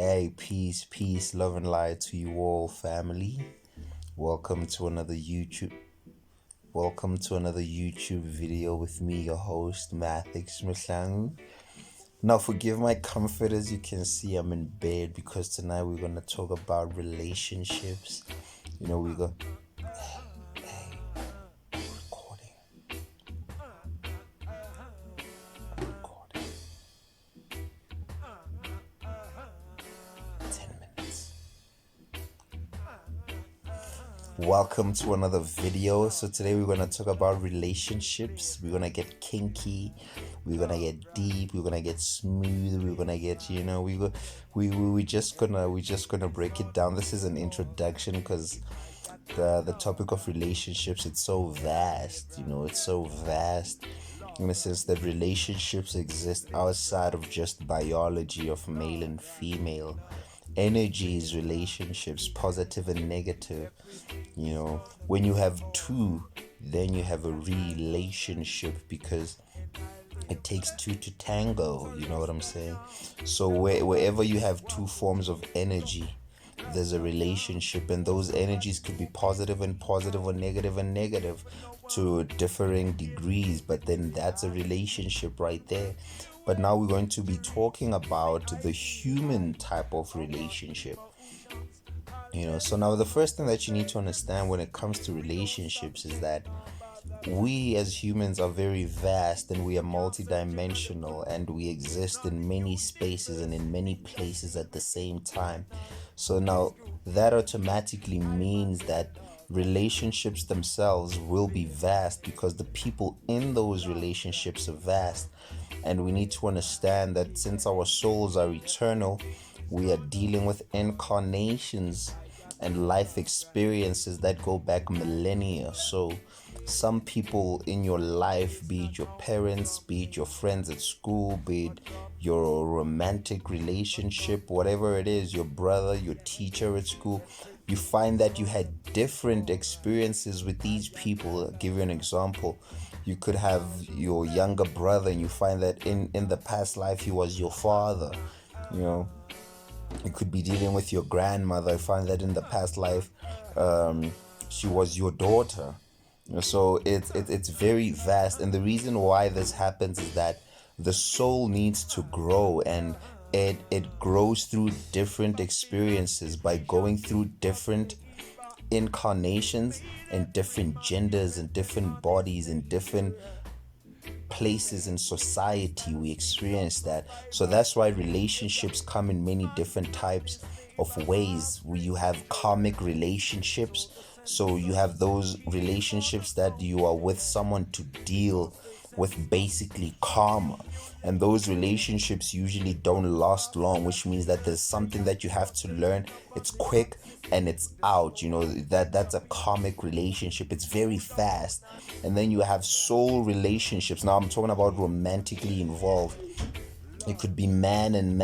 Hey, peace, love and light to you all, family. Welcome to another YouTube. Welcome to another YouTube video with me, your host, Mathix Mhlangu. Now, forgive my comfort. As you can see, I'm in bed because tonight we're gonna talk about relationships. We go. Hey, recording. Recording. 10 minutes. Welcome to another video. So today we're going to talk about relationships. We're going to get kinky, we're going to get deep, we're going to get smooth, we're going to get, we're just going to break it down. This is an introduction because the topic of relationships, it's so vast, it's so vast in the sense that relationships exist outside of just biology of male and female. Energies, relationships, positive and negative. When you have two, then you have a relationship because it takes two to tango. You know what I'm saying? So wherever you have two forms of energy, there's a relationship, and those energies could be positive and positive, or negative and negative to differing degrees, but then that's a relationship right there. But now we're going to be talking about the human type of relationship. So now the first thing that you need to understand when it comes to relationships is that we as humans are very vast, and we are multidimensional, and we exist in many spaces and in many places at the same time. So now that automatically means that relationships themselves will be vast because the people in those relationships are vast. And we need to understand that since our souls are eternal, we are dealing with incarnations and life experiences that go back millennia. So some people in your life, be it your parents, be it your friends at school, be it your romantic relationship, whatever it is, your brother, your teacher at school, you find that you had different experiences with these people. I'll give you an example. You could have your younger brother, and you find that in the past life he was your father. You could be dealing with your grandmother. I find that in the past life she was your daughter. So it's very vast, and the reason why this happens is that the soul needs to grow, and it grows through different experiences by going through different incarnations and different genders and different bodies and different places in society. We experience that. So that's why relationships come in many different types of ways. You have karmic relationships. So you have those relationships that you are with someone to deal with basically karma, and those relationships usually don't last long, which means that there's something that you have to learn. It's quick and it's out. That's a karmic relationship. It's very fast. And then you have soul relationships. Now I'm talking about romantically involved. It could be man and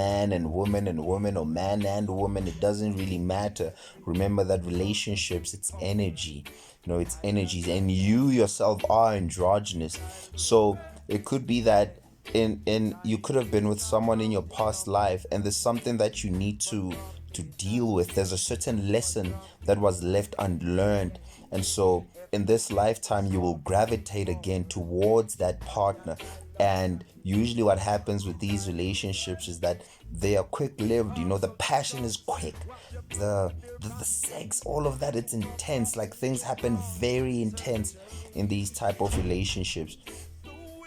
woman and woman, or man and woman. It doesn't really matter. Remember that relationships, it's energy. It's energies, and you yourself are androgynous. So it could be that in you could have been with someone in your past life, and there's something that you need to deal with. There's a certain lesson that was left unlearned, and so in this lifetime you will gravitate again towards that partner. And usually what happens with these relationships is that they are quick-lived. The passion is quick, the sex, all of that, it's intense. Like, things happen very intense in these type of relationships.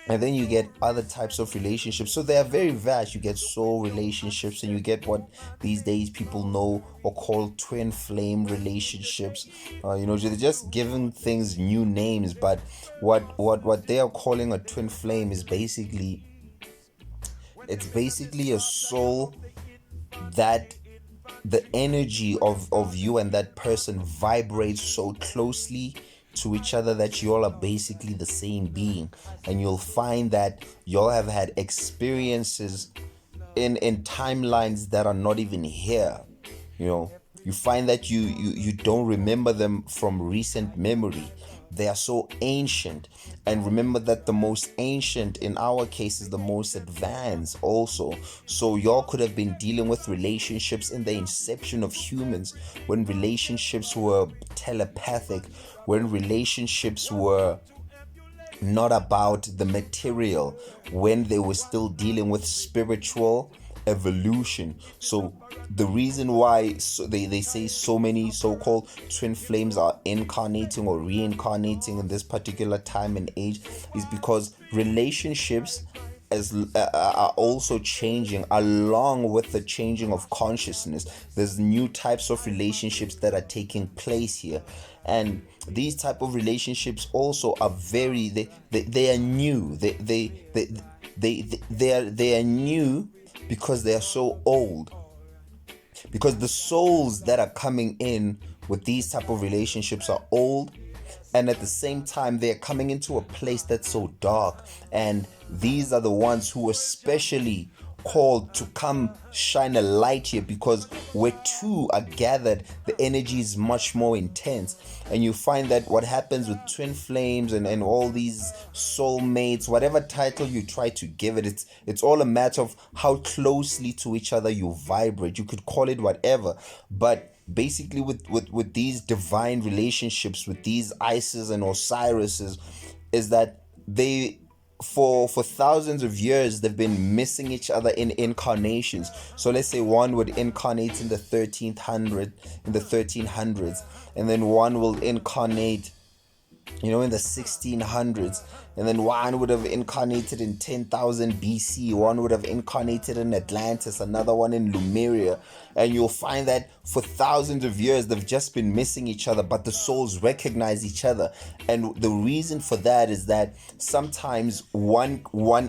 And then you get other types of relationships. So they are very vast. You get soul relationships, and you get what these days people know or call twin flame relationships. They're just giving things new names. But what they are calling a twin flame is basically a soul that the energy of you and that person vibrates so closely to each other that you all are basically the same being. And you'll find that you all have had experiences in timelines that are not even here. You find that you don't remember them from recent memory, they are so ancient. And remember that the most ancient in our case is the most advanced also. So y'all could have been dealing with relationships in the inception of humans, when relationships were telepathic, when relationships were not about the material, when they were still dealing with spiritual evolution. So the reason why they say so many so-called twin flames are incarnating or reincarnating in this particular time and age is because relationships are also changing along with the changing of consciousness. There's new types of relationships that are taking place here, and these type of relationships also are very they are new. They are new because they are so old, because the souls that are coming in with these type of relationships are old, and at the same time they're coming into a place that's so dark. And these are the ones who are specially called to come shine a light here, because where two are gathered, the energy is much more intense. And you find that what happens with twin flames and all these soulmates, whatever title you try to give it, it's all a matter of how closely to each other you vibrate. You could call it whatever, but basically with these divine relationships, with these Isis and Osiris's, is that they for thousands of years they've been missing each other in incarnations. So let's say one would incarnate in the 1300s, and then one will incarnate in the 1600s, and then one would have incarnated in 10,000 BC, one would have incarnated in Atlantis, another one in Lemuria. And you'll find that for thousands of years they've just been missing each other, but the souls recognize each other. And the reason for that is that sometimes one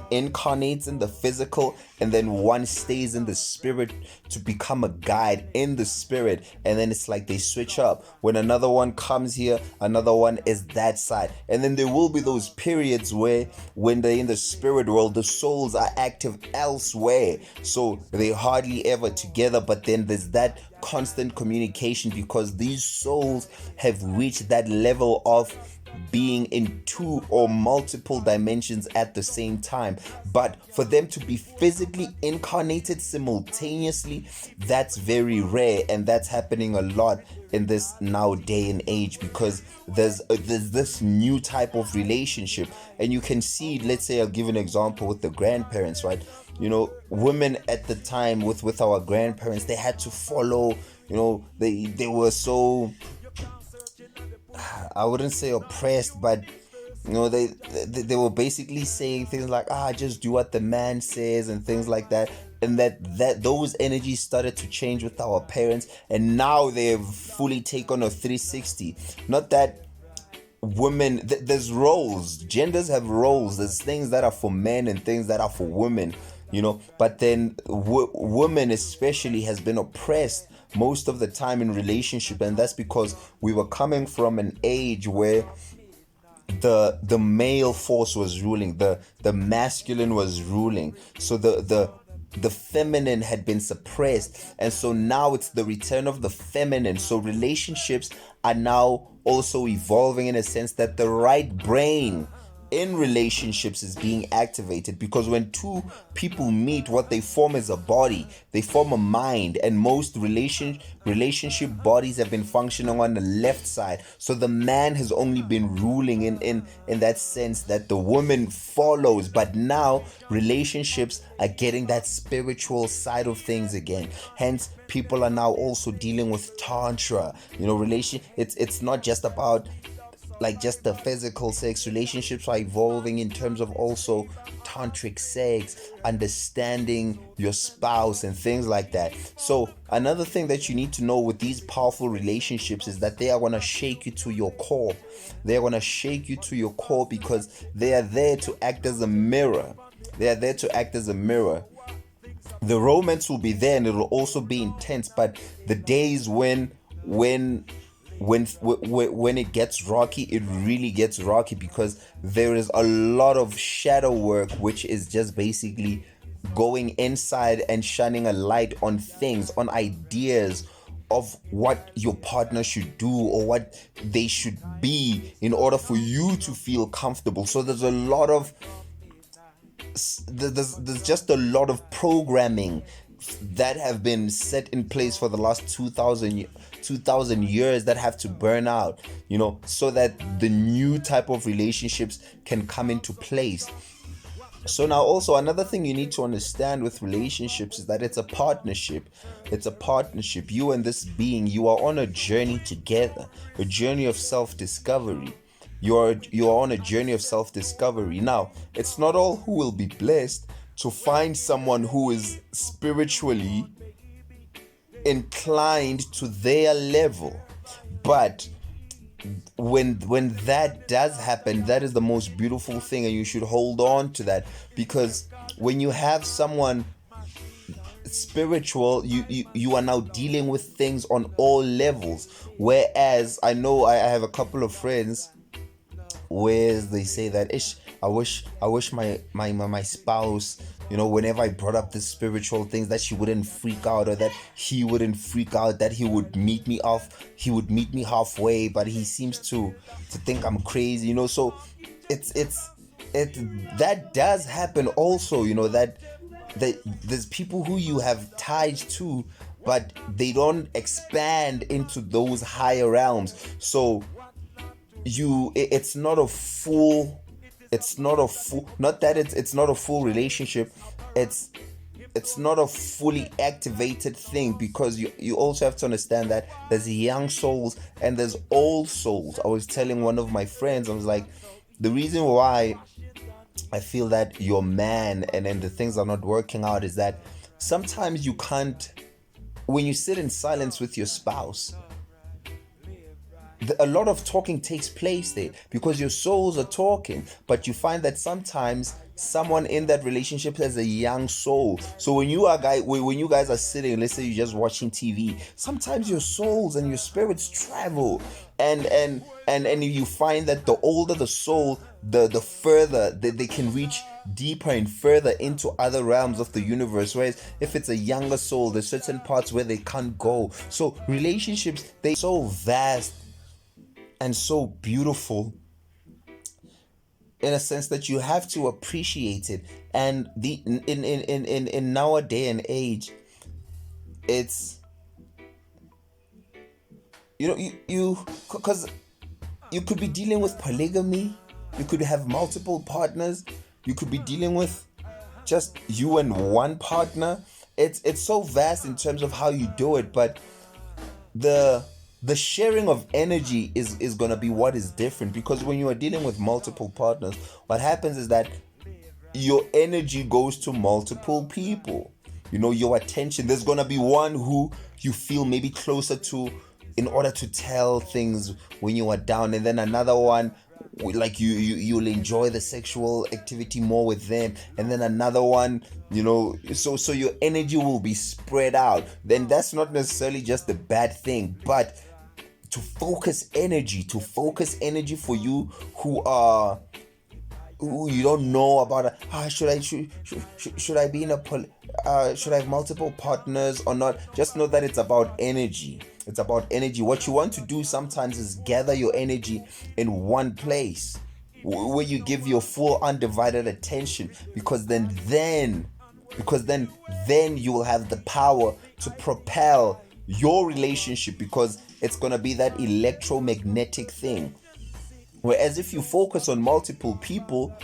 incarnates in the physical, and then one stays in the spirit to become a guide in the spirit, and then it's like they switch up. When another one comes here, another one is that side. And then there will be those periods where when they're in the spirit world, the souls are active elsewhere, so they hardly ever together. But then there's that constant communication, because these souls have reached that level of being in two or multiple dimensions at the same time. But for them to be physically incarnated simultaneously, that's very rare, and that's happening a lot in this now day and age, because there's this new type of relationship. And you can see, let's say I'll give an example with the grandparents, right? Women at the time with our grandparents, they had to follow, they were so, I wouldn't say oppressed, but they were basically saying things like, just do what the man says and things like that. And that those energies started to change with our parents, and now they've fully taken a 360. Not that women, there's roles, genders have roles, there's things that are for men and things that are for women, but then women especially has been oppressed most of the time in relationship. And that's because we were coming from an age where the male force was ruling, the masculine was ruling, so the feminine had been suppressed. And so now it's the return of the feminine. So relationships are now also evolving in a sense that the right brain in relationships is being activated, because when two people meet, what they form is a body, they form a mind. And most relationship bodies have been functioning on the left side, so the man has only been ruling in that sense that the woman follows. But now relationships are getting that spiritual side of things again, hence people are now also dealing with tantra. It's not just about like just the physical sex. Relationships are evolving in terms of also tantric sex, understanding your spouse and things like that. So another thing that you need to know with these powerful relationships is that they are going to shake you to your core. They're going to shake you to your core because they are there to act as a mirror. They are there to act as a mirror. The romance will be there and it will also be intense, but the days when it gets rocky, it really gets rocky, because there is a lot of shadow work, which is just basically going inside and shining a light on things, on ideas, of what your partner should do or what they should be in order for you to feel comfortable. So there's a lot of there's just a lot of programming that have been set in place for the last 2000 years that have to burn out, so that the new type of relationships can come into place. So now also another thing you need to understand with relationships is that it's a partnership. You and this being, you are on a journey together, a journey of self-discovery. You are on a journey of self-discovery. Now, it's not all who will be blessed to find someone who is spiritually inclined to their level. But when that does happen, that is the most beautiful thing, and you should hold on to that, because when you have someone spiritual, you are now dealing with things on all levels. Whereas I know I have a couple of friends where they say that I wish my spouse, whenever I brought up the spiritual things, that she wouldn't freak out, or that he wouldn't freak out, that he would meet me halfway, but he seems to think I'm crazy, so that does happen also, that there's people who you have ties to, but they don't expand into those higher realms. So it's not a full relationship. It's not a fully activated thing, because you also have to understand that there's young souls and there's old souls. I was telling one of my friends, I was like, the reason why I feel that your man and then the things are not working out is that sometimes you can't, when you sit in silence with your spouse, a lot of talking takes place there because your souls are talking, but you find that sometimes someone in that relationship has a young soul. So when you guys are sitting, let's say you're just watching TV, sometimes your souls and your spirits travel, and you find that the older the soul, the further they can reach deeper and further into other realms of the universe. Whereas if it's a younger soul, there's certain parts where they can't go. So relationships, they're so vast and so beautiful, in a sense that you have to appreciate it. And in our day and age, it's because you could be dealing with polygamy, you could have multiple partners, you could be dealing with just you and one partner. It's so vast in terms of how you do it, but the sharing of energy is going to be what is different, because when you are dealing with multiple partners, what happens is that your energy goes to multiple people. Your attention, there's going to be one who you feel maybe closer to in order to tell things when you are down, and then another one, like you'll enjoy the sexual activity more with them, and then another one, so your energy will be spread out. Then that's not necessarily just a bad thing, but to focus energy for you who you don't know about should I be in should I have multiple partners or not. Just know that it's about energy. What you want to do sometimes is gather your energy in one place where you give your full undivided attention, because then you will have the power to propel your relationship, because it's going to be that electromagnetic thing. Whereas if you focus on multiple people,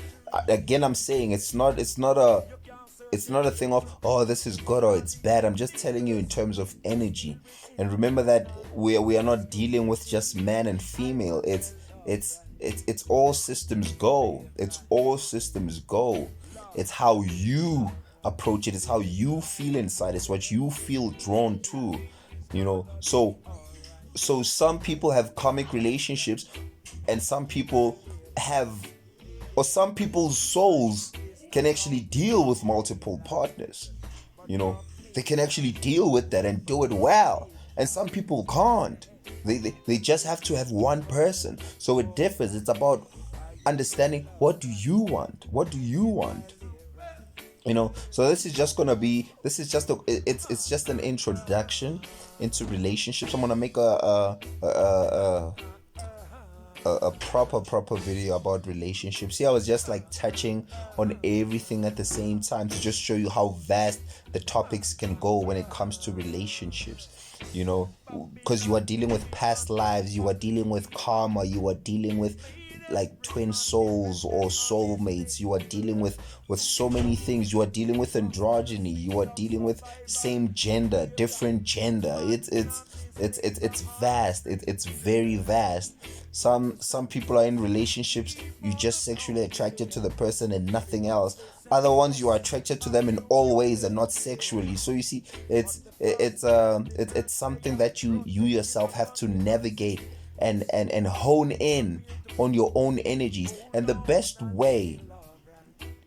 again, I'm saying it's not a thing of this is good or it's bad. I'm just telling you in terms of energy. And remember that we are not dealing with just man and female. It's all systems go. It's how you approach it. It's how you feel inside. It's what you feel drawn to. So some people have karmic relationships, and some people's souls can actually deal with multiple partners. They can actually deal with that and do it well, and some people can't. They just have to have one person. So it differs. It's about understanding, what do you want? So this is just gonna be, this is just it's just an introduction into relationships. I'm gonna make a proper video about relationships. Here I was just like touching on everything at the same time to just show you how vast the topics can go when it comes to relationships, because you are dealing with past lives, you are dealing with karma, you are dealing with like twin souls or soulmates, you are dealing with so many things, you are dealing with androgyny, you are dealing with same gender, different gender. It's vast. It's very vast. Some people are in relationships, you just sexually attracted to the person and nothing else. Other ones, you are attracted to them in all ways and not sexually. So you see, it's something that you yourself have to navigate and hone in on your own energies. And the best way,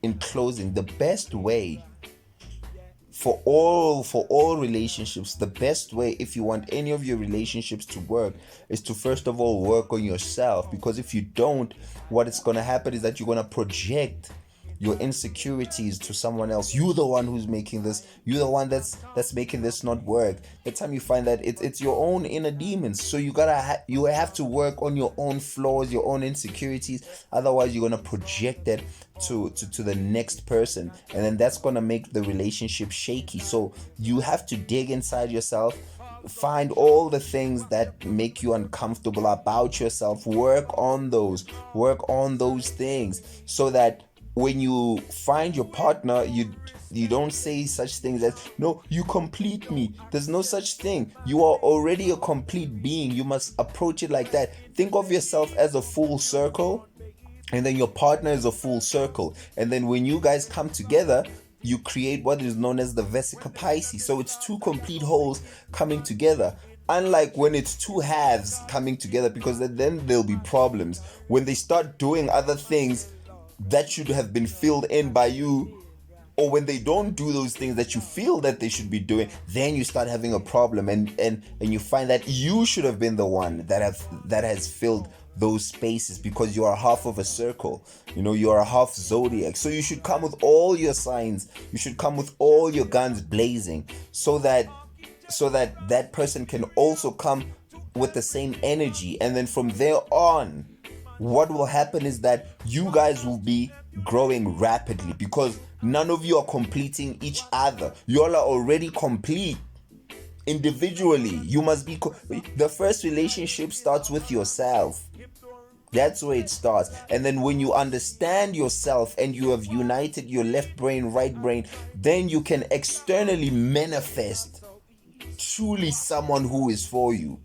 in closing, the best way for all relationships, the best way, if you want any of your relationships to work, is to first of all work on yourself. Because if you don't, what is going to happen is that you're going to project your insecurities to someone else. You're the one who's making this, you're the one that's making this not work. The time you find that it's your own inner demons. So you have to work on your own flaws, your own insecurities. Otherwise you're gonna project that to the next person, and then that's gonna make the relationship shaky. So you have to dig inside yourself, find all the things that make you uncomfortable about yourself, work on those things, so that when you find your partner, you don't say such things as, no, you complete me. There's no such thing. You are already a complete being. You must approach it like that. Think of yourself as a full circle, and then your partner is a full circle, and then when you guys come together, you create what is known as the vesica Pisces. So it's two complete wholes coming together. Unlike when it's two halves coming together, because then there'll be problems when they start doing other things that should have been filled in by you, or when they don't do those things that you feel that they should be doing, then you start having a problem, and you find that you should have been the one that has filled those spaces, because you are half of a circle. You are a half zodiac, so you should come with all your signs, you should come with all your guns blazing, so that that person can also come with the same energy. And then from there on, what will happen is that you guys will be growing rapidly, because none of you are completing each other. You all are already complete individually. You must be the first relationship starts with yourself. That's where it starts. And then when you understand yourself and you have united your left brain, right brain, then you can externally manifest truly someone who is for you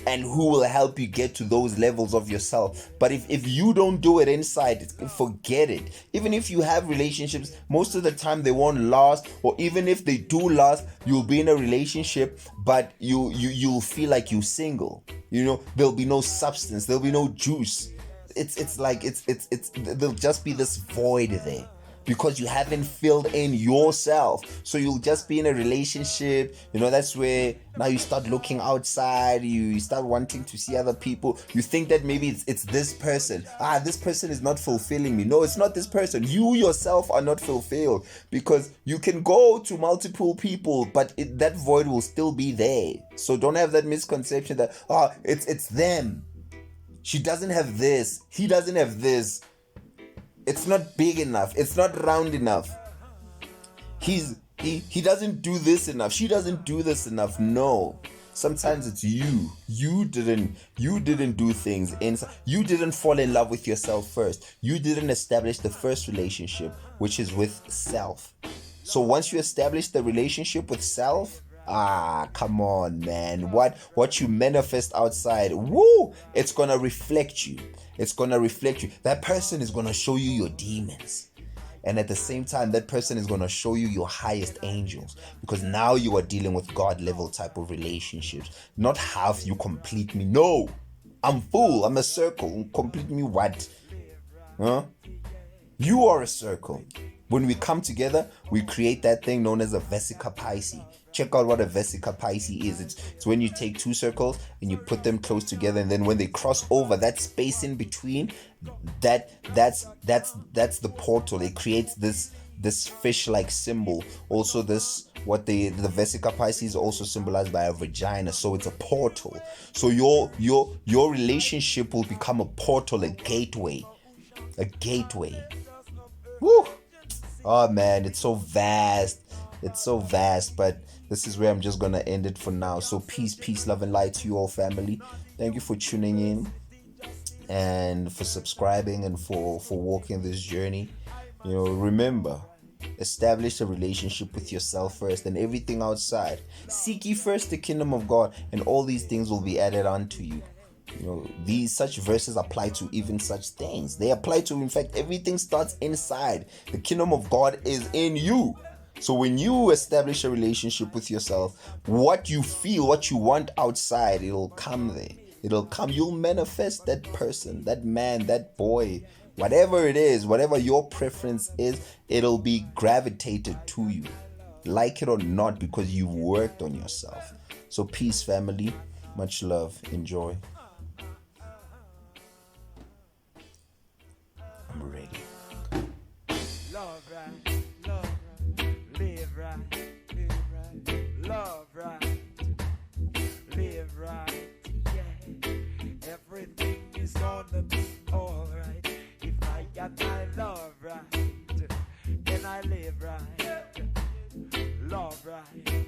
and who will help you get to those levels of yourself. But if you don't do it inside, forget it. Even if you have relationships, most of the time they won't last, or even if they do last, you'll be in a relationship, but you'll feel like you're single. There'll be no substance, there'll be no juice. It's like there'll just be this void there, because you haven't filled in yourself. So you'll just be in a relationship, that's where now you start looking outside, you start wanting to see other people. You think that maybe it's this person. This person is not fulfilling me. No, it's not this person. You yourself are not fulfilled, because you can go to multiple people, but that void will still be there. So don't have that misconception that it's them. She doesn't have this, he doesn't have this. It's not big enough. It's not round enough. He doesn't do this enough. She doesn't do this enough. No. Sometimes it's you. You didn't do things inside. You didn't fall in love with yourself first. You didn't establish the first relationship, which is with self. So once you establish the relationship with self, come on, man. What you manifest outside, it's gonna reflect you. It's gonna reflect you. That person is gonna show you your demons. And at the same time, that person is gonna show you your highest angels. Because now you are dealing with God level type of relationships. Not half, you complete me. No. I'm full. I'm a circle. Complete me what? Huh? You are a circle. When we come together, we create that thing known as a vesica Pisces. Check out what a vesica Pisces is. It's when you take two circles and you put them close together, and then when they cross over, that space in between, that's the portal. It creates this this fish-like symbol. Also, this what the Vesica Pisces also symbolized by a vagina. So it's a portal. So your relationship will become a portal, a gateway, a gateway. Woo! Oh man, it's so vast. It's so vast, but this is where I'm just gonna end it for now. So peace, love, and light to you all, family. Thank you for tuning in and for subscribing and for walking this journey. Remember, establish a relationship with yourself first and everything outside. Seek ye first the kingdom of God, and all these things will be added unto you. These such verses apply to even such things. They apply to, in fact, everything starts inside. The kingdom of God is in you. So when you establish a relationship with yourself, what you feel, what you want outside, it'll come there. It'll come. You'll manifest that person, that man, that boy, whatever it is, whatever your preference is, it'll be gravitated to you, like it or not, because you've worked on yourself. So peace, family. Much love. Enjoy. I'm ready. Love right, live right, love right, live right, yeah. Everything is gonna be alright if I got my love right, then I live right, love right.